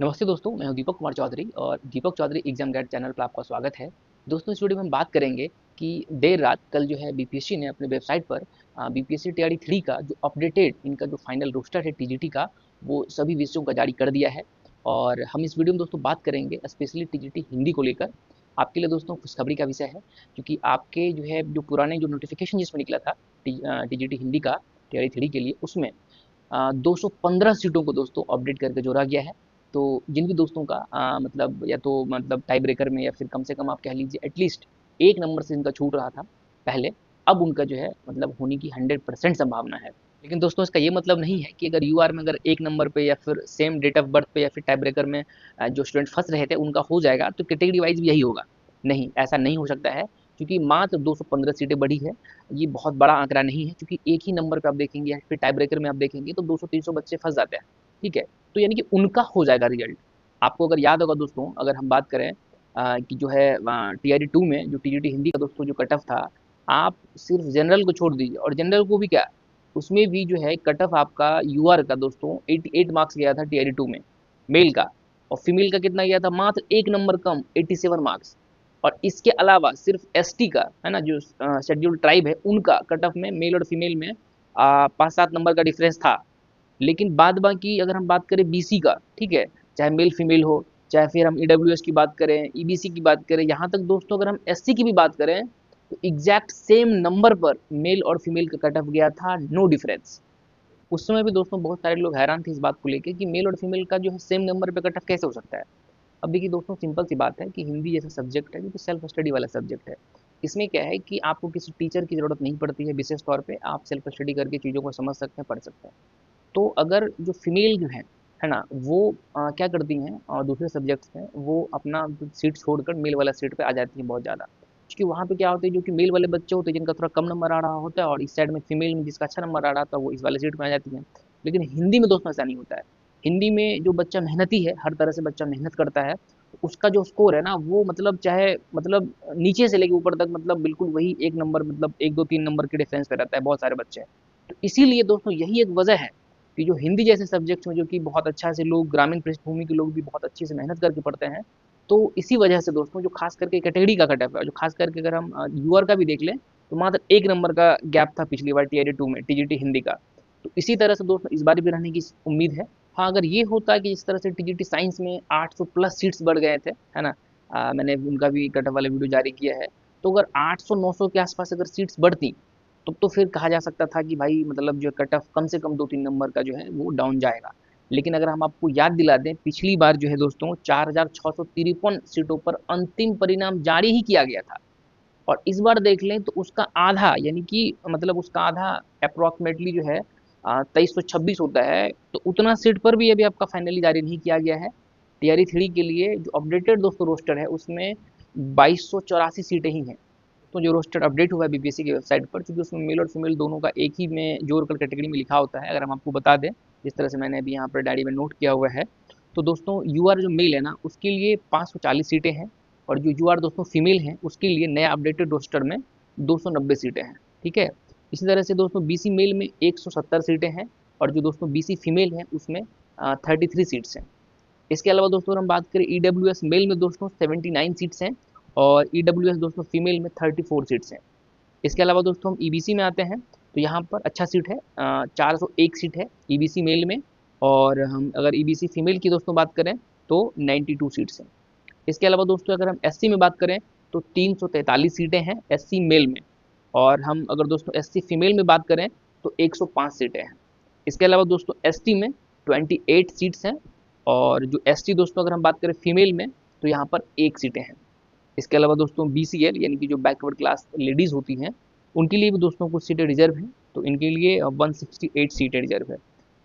नमस्ते दोस्तों, मैं हूं दीपक कुमार चौधरी और Deepak Chaudhary exam guide channel पर आपका स्वागत है। दोस्तों, इस वीडियो में हम बात करेंगे कि देर रात कल जो है बीपीएससी ने अपने वेबसाइट पर बीपीएससी टीआरई 3 का जो अपडेटेड इनका जो फाइनल रोस्टर है टीजीटी का, वो सभी विषयों का जारी कर दिया है। और हम इस वीडियो में दोस्तों बात करेंगे स्पेशली टीजीटी हिंदी को लेकर। आपके लिए दोस्तों खुशखबरी का विषय है, क्योंकि आपके जो है जो पुराने जो नोटिफिकेशन जिसमें निकला था टीजीटी हिंदी का टीआरई 3 के लिए, उसमें 215 सीटों को दोस्तों अपडेट करके जोड़ा गया है। तो जिन भी दोस्तों का मतलब या तो मतलब टाई ब्रेकर में या फिर कम से कम आप कह लीजिए एटलीस्ट एक नंबर से इनका छूट रहा था पहले, अब उनका जो है मतलब होने की 100% संभावना है। लेकिन दोस्तों, इसका ये मतलब नहीं है कि अगर यूआर में अगर एक नंबर पे या फिर सेम डेट ऑफ बर्थ पे या फिर टाई ब्रेकर में जो स्टूडेंट फंस रहे थे उनका हो जाएगा, तो कैटेगरी वाइज भी यही होगा। नहीं, ऐसा नहीं हो सकता है, क्योंकि मात्र 215 सीटें बढ़ी है। ये बहुत बड़ा आंकड़ा नहीं है, क्योंकि एक ही नंबर पे आप देखेंगे या फिर टाई ब्रेकर में आप देखेंगे तो 200-300 बच्चे फंस जाते हैं। ठीक है, तो यानी कि उनका हो जाएगा रिजल्ट। आपको अगर याद होगा दोस्तों, अगर हम बात करें कि जो है टीआरई 2 में जो टीजीटी हिंदी का दोस्तों जो कट ऑफ था, आप सिर्फ जनरल को छोड़ दीजिए, और जनरल को भी क्या, उसमें भी जो है कट ऑफ आपका यूआर का दोस्तों 88 मार्क्स गया था टीआरई 2 में मेल का, और फीमेल का कितना गया था, मात्र एक नंबर कम 87 मार्क्स। और इसके अलावा सिर्फ एसटी का है ना, जो शेड्यूल ट्राइब है, उनका कट ऑफ में मेल और फीमेल में 5-7 नंबर का डिफरेंस था। लेकिन बाद बाकी अगर हम बात करें बीसी का, ठीक है, चाहे मेल फीमेल हो, चाहे फिर हम ईडब्ल्यूएस की बात करें, ईबीसी की बात करें, यहाँ तक दोस्तों अगर हम एससी की भी बात करें, तो एग्जैक्ट सेम नंबर पर मेल और फीमेल का कट ऑफ गया था, नो डिफरेंस। उस समय भी दोस्तों बहुत सारे लोग हैरान थे इस बात को लेकर कि मेल और फीमेल का जो है सेम नंबर पे कट ऑफ कैसे हो सकता है। अब देखिए दोस्तों, सिंपल सी बात है कि हिंदी जैसा सब्जेक्ट है, जो कि सेल्फ स्टडी वाला सब्जेक्ट है, इसमें क्या है कि आपको किसी टीचर की ज़रूरत नहीं पड़ती है। विशेष तौर पे आप सेल्फ स्टडी करके चीज़ों को समझ सकते हैं, पढ़ सकते हैं। तो अगर जो फीमेल जो है ना, वो क्या करती हैं, और दूसरे सब्जेक्ट्स में वो अपना सीट छोड़कर मेल वाला सीट पे आ जाती हैं बहुत ज़्यादा, क्योंकि वहाँ पे क्या होता है, जो कि मेल वाले बच्चे होते हैं जिनका थोड़ा कम नंबर आ रहा होता है, और इस साइड में फीमेल में जिसका अच्छा नंबर आ रहा था, वो इस वाले सीट में आ जाती हैं। लेकिन हिंदी में दोस्तों ऐसा नहीं होता है। हिंदी में जो बच्चा मेहनती है, हर तरह से बच्चा मेहनत करता है, तो उसका जो स्कोर है ना, वो मतलब चाहे मतलब नीचे से लेके ऊपर तक मतलब बिल्कुल वही एक नंबर, मतलब 1-2-3 नंबर के डिफरेंस पे रहता है बहुत सारे बच्चे। तो इसीलिए दोस्तों यही एक वजह है कि जो हिंदी जैसे सब्जेक्ट्स में, जो कि बहुत अच्छा से लोग ग्रामीण पृष्ठभूमि के लोग भी बहुत अच्छे से मेहनत करके पढ़ते हैं, तो इसी वजह से दोस्तों जो खास करके कैटेगरी का कट ऑफ है, जो खास करके अगर हम यूआर का भी देख लें, तो मात्र एक नंबर का गैप था पिछली बार टीआरई 2 में टीजीटी हिंदी का। तो इसी तरह से दोस्तों इस बार भी रहने की उम्मीद है। हाँ, अगर ये होता है कि इस तरह से टीजीटी साइंस में 800 प्लस सीट्स बढ़ गए थे, है ना, मैंने उनका भी कट ऑफ वाला वीडियो जारी किया है, तो अगर 800-900 के आसपास अगर सीट्स बढ़ती, तो फिर कहा जा सकता था कि भाई मतलब जो कट ऑफ कम से कम 2-3 नंबर का जो है वो डाउन जाएगा। लेकिन अगर हम आपको याद दिला दें, पिछली बार जो है दोस्तों 4,653 सीटों पर अंतिम परिणाम जारी ही किया गया था, और इस बार देख लें तो उसका आधा, यानी कि मतलब उसका आधा अप्रॉक्सीमेटली जो है 2326 होता है, तो उतना सीट पर भी अभी आपका फाइनली जारी नहीं किया गया है। टीआरई 3 के लिए जो अपडेटेड दोस्तों रोस्टर है, उसमें 2284 सीटें ही हैं। तो जो रोस्टर अपडेट हुआ है बीपीएससी की वेबसाइट पर, क्योंकि उसमें मेल और फीमेल दोनों का एक ही में जोड़कर कैटेगरी में लिखा होता है, अगर हम आपको बता दें, जिस तरह से मैंने अभी यहाँ पर डायरी में नोट किया हुआ है, तो दोस्तों यूआर जो मेल है ना, उसके लिए 540 सीटें हैं, और जो यूआर दोस्तों फीमेल हैं उसके लिए नया अपडेटेड रोस्टर में 290 सीटें हैं। ठीक है, इसी तरह से दोस्तों बीसी मेल में 170 सीटें हैं, और जो दोस्तों बीसी फीमेल हैं उसमें 33 सीट्स हैं। इसके अलावा दोस्तों अगर हम बात करें ईडब्ल्यूएस मेल में दोस्तों 79 सीट्स हैं, और ईडब्ल्यूएस दोस्तों फीमेल में 34 सीट्स हैं। इसके अलावा दोस्तों हम ईबीसी में आते हैं, तो यहाँ पर अच्छा सीट है, 401 सीट है ईबीसी मेल में, और हम अगर ईबीसी फीमेल की दोस्तों बात करें तो 92 सीट्स हैं। इसके अलावा दोस्तों अगर हम एससी में बात करें, तो 343 सीटें हैं एससी मेल में, और हम अगर दोस्तों एससी फीमेल में बात करें तो 105 सीटें हैं। इसके अलावा दोस्तों एसटी में 28 सीट्स हैं, और जो एसटी दोस्तों अगर हम बात करें फीमेल में, तो यहाँ पर एक सीटें हैं। इसके अलावा दोस्तों बीसीएल यानी कि जो बैकवर्ड क्लास लेडीज़ होती हैं, उनके लिए भी दोस्तों कुछ सीटें रिजर्व हैं, तो इनके लिए 168 सीटें रिजर्व है।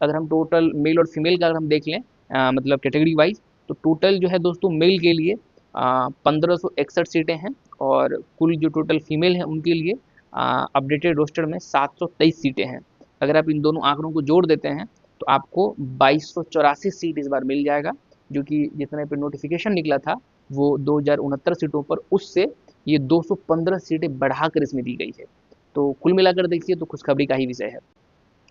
अगर हम टोटल मेल और फीमेल का अगर हम देख लें, मतलब कैटेगरी वाइज, तो टोटल जो है दोस्तों मेल के लिए 1561 सीटें हैं, और कुल जो टोटल फीमेल हैं उनके लिए अपडेटेड रोस्टर में 723 सीटें हैं। अगर आप इन दोनों आंकड़ों को जोड़ देते हैं, तो आपको 2284 सीट इस बार मिल जाएगा, जो कि जितने पे नोटिफिकेशन निकला था वो 2069 सीटों पर, उससे ये 215 सीटें बढ़ाकर इसमें दी गई है। तो कुल मिलाकर देखिए तो खुशखबरी का ही विषय है।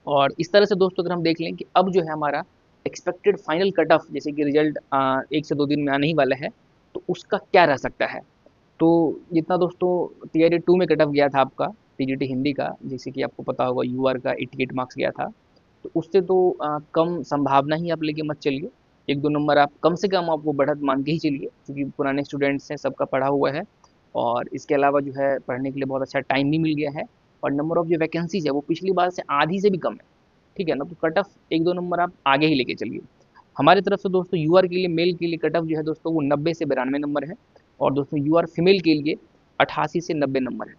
और इस तरह से दोस्तों अगर हम देख लें कि अब जो है हमारा एक्सपेक्टेड फाइनल कट ऑफ, जैसे कि रिजल्ट 1 से 2 दिन में आने ही वाला है, तो उसका क्या रह सकता है। तो जितना दोस्तों टीआरई 2 में कट ऑफ गया था आपका टीजीटी हिंदी का, जैसे कि आपको पता होगा यूआर का 88 मार्क्स गया था, तो उससे तो कम संभावना ही आप लेके मत चलिए। 1-2 नंबर आप कम से कम आप वो बढ़त मान के ही चलिए, क्योंकि पुराने स्टूडेंट्स हैं, सबका पढ़ा हुआ है, और इसके अलावा जो है पढ़ने के लिए बहुत अच्छा टाइम भी मिल गया है, और नंबर ऑफ जो वैकेंसीज है वो पिछली बार से आधी से भी कम है। ठीक है ना, तो कट ऑफ 1-2 नंबर आप आगे ही लेके चलिए। हमारी तरफ से दोस्तों यूआर के लिए मेल के लिए कट ऑफ जो है दोस्तों वो 90 से 92 नंबर है, और दोस्तों यूआर फीमेल के लिए 88 से 90 नंबर है।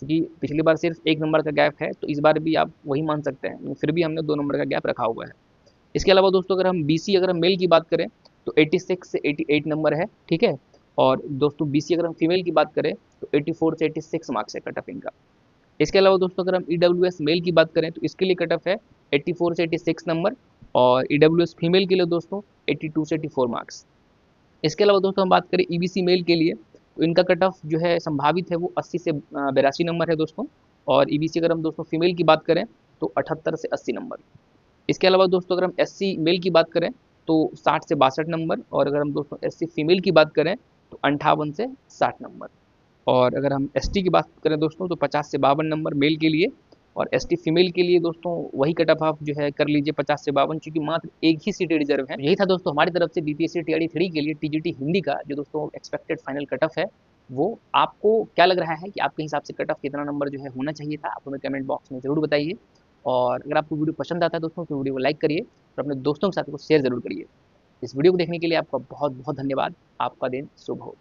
क्योंकि पिछली बार सिर्फ 1 नंबर का गैप है, तो इस बार भी आप वही मान सकते हैं, फिर भी हमने 2 नंबर का गैप रखा हुआ है। इसके अलावा दोस्तों अगर हम बीसी अगर हम मेल की बात करें तो 86 से 88 नंबर है। ठीक है, और दोस्तों बीसी अगर हम फीमेल की बात करें तो 84 से 86 मार्क्स है कट ऑफ इनका। इसके अलावा दोस्तों अगर हम ईडब्ल्यूएस मेल की बात करें तो इसके लिए कट ऑफ है 84 से 86 नंबर, और ईडब्ल्यूएस फीमेल के लिए दोस्तों 82 से 84 मार्क्स। इसके अलावा दोस्तों हम बात करें ईबीसी मेल के लिए, तो इनका कट ऑफ जो है संभावित है वो 80 से 82 नंबर है दोस्तों, और ईबीसी अगर हम दोस्तों फीमेल की बात करें तो 78 से 80 नंबर। इसके अलावा दोस्तों अगर हम एससी मेल की बात करें तो 60 से 62 नंबर, और अगर हम दोस्तों एससी फीमेल की बात करें तो 58 से 60 नंबर। और अगर हम एसटी की बात करें दोस्तों तो 50 से 52 नंबर मेल के लिए, और एसटी फीमेल के लिए दोस्तों वही कट ऑफ आप जो है कर लीजिए 50 से 52, क्योंकि मात्र एक ही सीटें रिजर्व है। यही था दोस्तों हमारी तरफ से बीपीएससी टीआरई 3 के लिए टीजीटी हिंदी का जो दोस्तों एक्सपेक्टेड फाइनल कट ऑफ है। वो आपको क्या लग रहा है कि आपके हिसाब से कट ऑफ कितना नंबर जो है होना चाहिए था, आप हमें कमेंट बॉक्स में जरूर बताइए। और अगर आपको वीडियो पसंद आता है दोस्तों तो वीडियो को लाइक करिए, और अपने दोस्तों के साथ इसको शेयर जरूर करिए। इस वीडियो को देखने के लिए आपका बहुत बहुत धन्यवाद। आपका दिन शुभ हो।